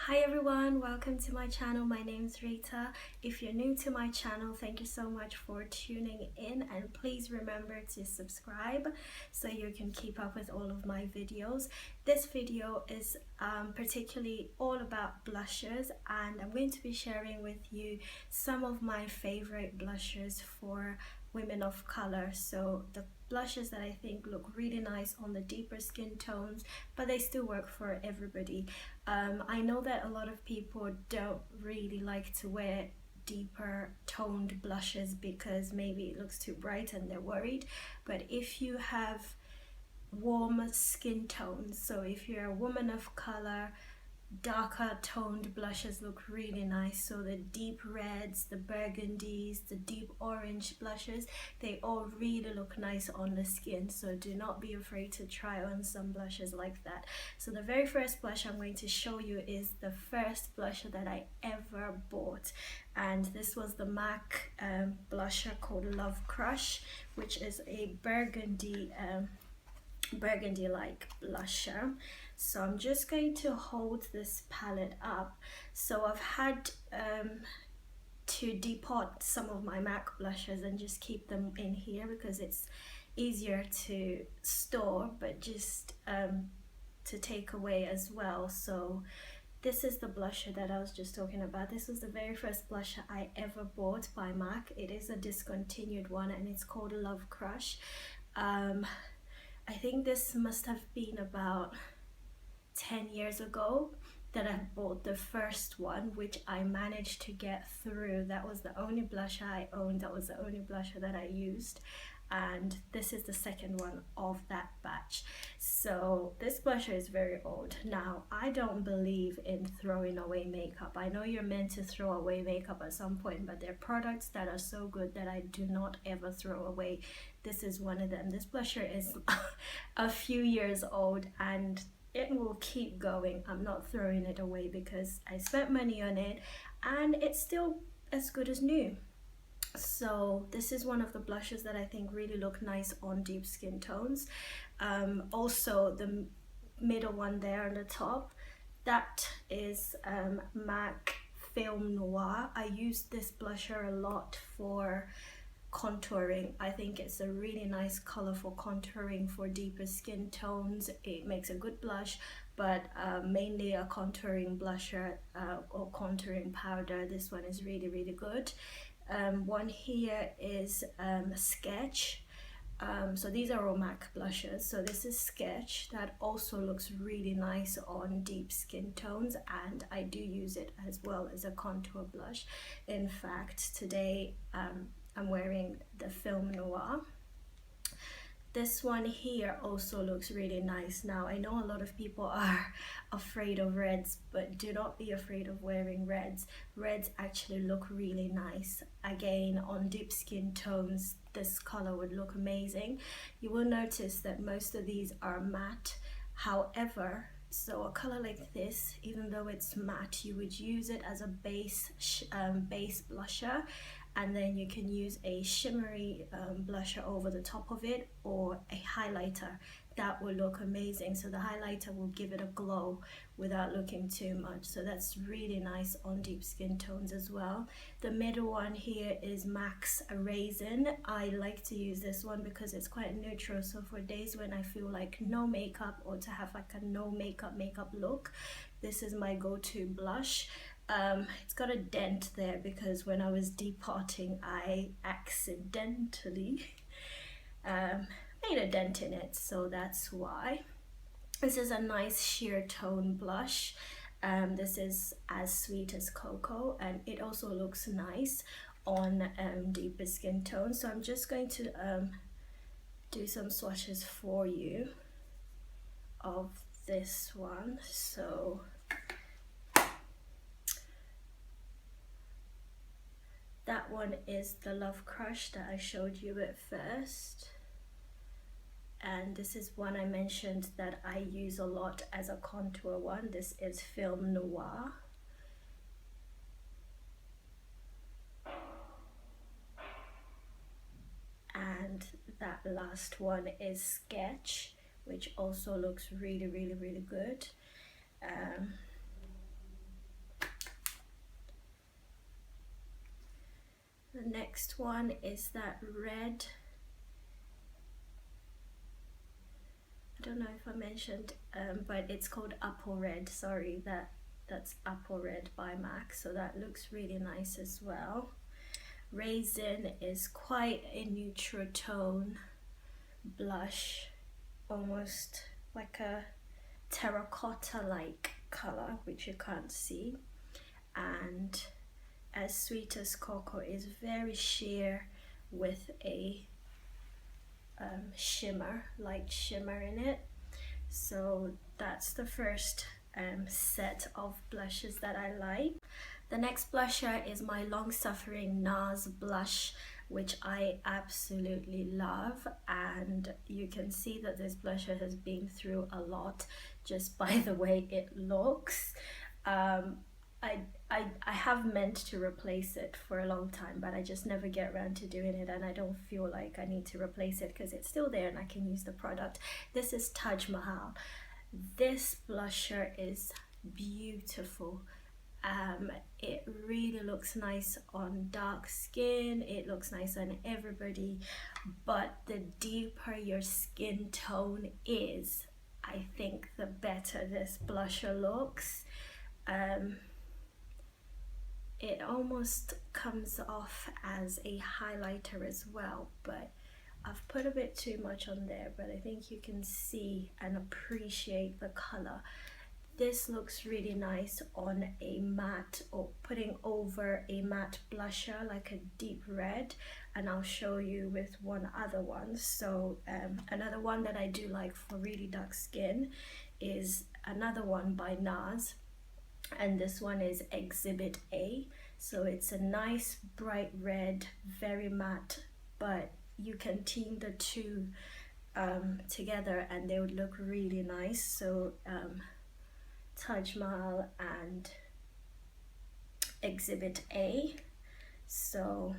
Hi everyone, welcome to my channel. My name is Rita. If you're new to my channel, thank you so much for tuning in, and please remember to subscribe so you can keep up with all of my videos. This video is particularly all about blushes, and I'm going to be sharing with you some of my favorite blushes for women of color. So the blushes that I think look really nice on the deeper skin tones, but they still work for everybody. I know that a lot of people don't really like to wear deeper toned blushes because maybe it looks too bright and they're worried, but if you have warm skin tones, so if you're a woman of color, darker toned blushes look really nice. So the deep reds, the burgundies, the deep orange blushes, they all really look nice on the skin, so do not be afraid to try on some blushes like that. So the very first blush I'm going to show you is the first blusher that I ever bought, and this was the MAC blusher called Lovecrush, which is a burgundy like blusher. So I'm just going to hold this palette up. So I've had to depot some of my MAC blushes and just keep them in here because it's easier to store, but just to take away as well. So this is the blusher that I was just talking about. This was the very first blusher I ever bought by MAC. It is a discontinued one and it's called Lovecrush. I think this must have been about 10 years ago that I bought the first one, which I managed to get through. That was the only blusher I owned, that was the only blusher that I used, and this is the second one of that batch. So this blusher is very old. Now, I don't believe in throwing away makeup. I know you're meant to throw away makeup at some point, but there are products that are so good that I do not ever throw away. This is one of them. This blusher is a few years old and it will keep going. I'm not throwing it away because I spent money on it and it's still as good as new. So this is one of the blushes that I think really look nice on deep skin tones. Also the middle one there on the top, that is MAC Film Noir. I used this blusher a lot for contouring. I think it's a really nice color for contouring for deeper skin tones. It makes a good blush, but mainly a contouring blusher or contouring powder. This one is really good. One here is Sketch. So these are all MAC blushes. So this is Sketch, that also looks really nice on deep skin tones, and I do use it as well as a contour blush. In fact, today I'm wearing the Film Noir. This one here also looks really nice. Now, I know a lot of people are afraid of reds, but do not be afraid of wearing reds. Reds actually look really nice. Again, on deep skin tones, this color would look amazing. You will notice that most of these are matte. However, so a color like this, even though it's matte, you would use it as a base blusher, and then you can use a shimmery blusher over the top of it, or a highlighter. That will look amazing. So the highlighter will give it a glow without looking too much. So that's really nice on deep skin tones as well. The middle one here is MAC's Raizin. I like to use this one because it's quite neutral. So for days when I feel like no makeup, or to have like a no makeup look, this is my go-to blush. It's got a dent there because when I was depotting, I accidentally made a dent in it, so that's why. This is a nice Sheertone blush. This is As Sweet as Cocoa, and it also looks nice on deeper skin tones. So I'm just going to do some swatches for you of this one. So that one is the Lovecrush that I showed you at first. And this is one I mentioned that I use a lot as a contour one. This is Film Noir. And that last one is Sketch, which also looks really good. next one is that red. I don't know if I mentioned, but it's called Apple Red. Sorry, that's Apple Red by MAC, so that looks really nice as well. Raizin is quite a neutral tone blush, almost like a terracotta like color, which you can't see. And As Sweet as Cocoa is very sheer with a shimmer, light shimmer in it. So that's the first set of blushes that I like. The next blusher is my long-suffering Nars blush, which I absolutely love, and you can see that this blusher has been through a lot just by the way it looks. I have meant to replace it for a long time, but I just never get around to doing it, and I don't feel like I need to replace it because it's still there and I can use the product. This is Taj Mahal. This blusher is beautiful. It really looks nice on dark skin, it looks nice on everybody, but the deeper your skin tone is, I think the better this blusher looks. It almost comes off as a highlighter as well, but I've put a bit too much on there, but I think you can see and appreciate the color. This looks really nice on a matte, or putting over a matte blusher like a deep red, and I'll show you with one other one. So another one that I do like for really dark skin is another one by Nars, and this one is Exhibit A. So it's a nice bright red, very matte, but you can team the two together and they would look really nice. So Taj Mahal and Exhibit A. So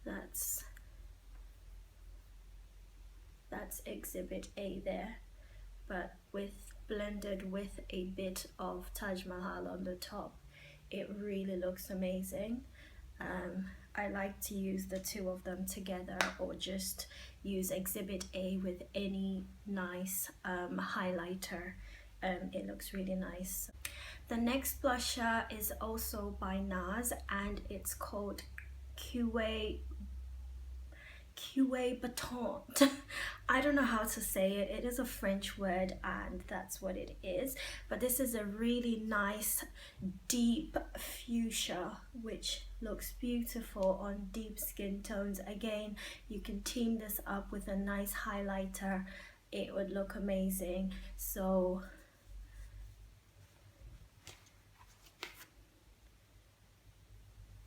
that's Exhibit A there, but blended with a bit of Taj Mahal on the top. It really looks amazing. I like to use the two of them together, or just use Exhibit A with any nice highlighter. It looks really nice. The next blusher is also by Nars, and it's called Coeuer Battant. I don't know how to say it. It is a French word and that's what it is. But this is a really nice deep fuchsia, which looks beautiful on deep skin tones. Again, you can team this up with a nice highlighter. It would look amazing. So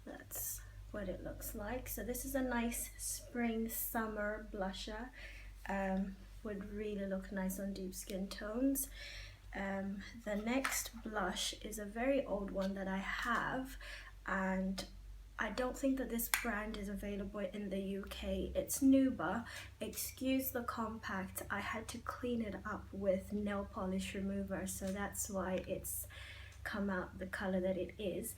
that's what it looks like. So this is a nice spring summer blusher. Would really look nice on deep skin tones. The next blush is a very old one that I have, and I don't think that this brand is available in the UK. It's Nuba. Excuse the compact, I had to clean it up with nail polish remover, so that's why it's come out the color that it is.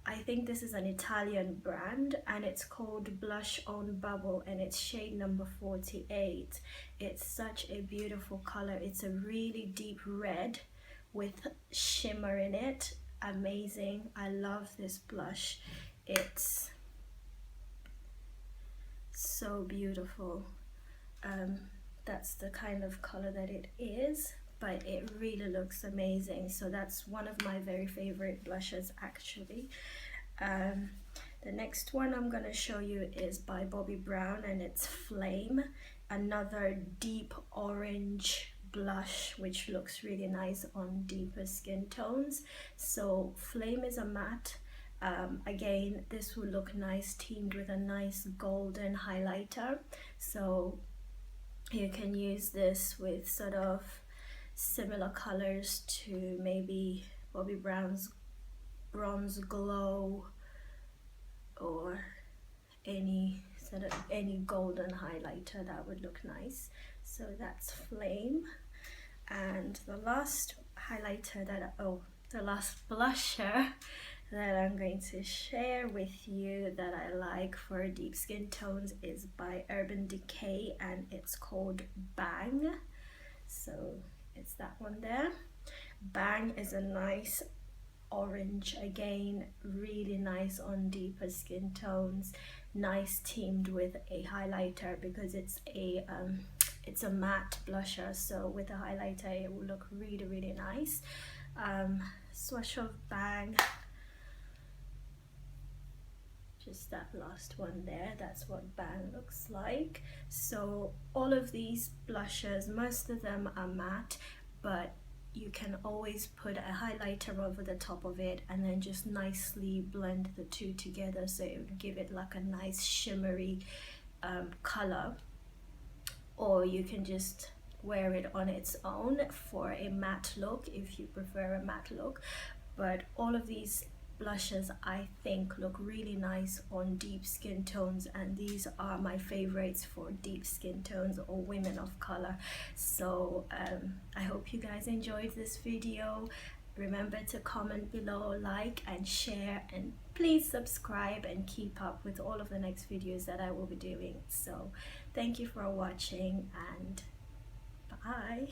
I think this is an Italian brand, and it's called Blushon Bubble, and it's shade number 48. It's such a beautiful color. It's a really deep red with shimmer in it. Amazing. I love this blush. It's so beautiful. That's the kind of color that it is, but it really looks amazing. So that's one of my very favorite blushes actually. The next one I'm going to show you is by Bobbi Brown, and it's Flame, another deep orange blush which looks really nice on deeper skin tones. So Flame is a matte. Again, this will look nice teamed with a nice golden highlighter, so you can use this with sort of similar colors to maybe Bobbi Brown's Bronze Glow, or any golden highlighter that would look nice. So that's Flame. And the last highlighter that the last blusher that I'm going to share with you that I like for deep skin tones is by Urban Decay, and it's called Bang. So it's that one there. Bang is a nice orange, again really nice on deeper skin tones, nice teamed with a highlighter because it's a matte blusher, so with a highlighter it will look really nice. Swatch of Bang, just that last one there, that's what Bang looks like. So all of these blushes, most of them are matte, but you can always put a highlighter over the top of it and then just nicely blend the two together, so it would give it like a nice shimmery color. Or you can just wear it on its own for a matte look if you prefer a matte look. But all of these blushes I think look really nice on deep skin tones, and these are my favorites for deep skin tones or women of color. So I hope you guys enjoyed this video. Remember to comment below, like and share, and please subscribe and keep up with all of the next videos that I will be doing. So thank you for watching, and bye.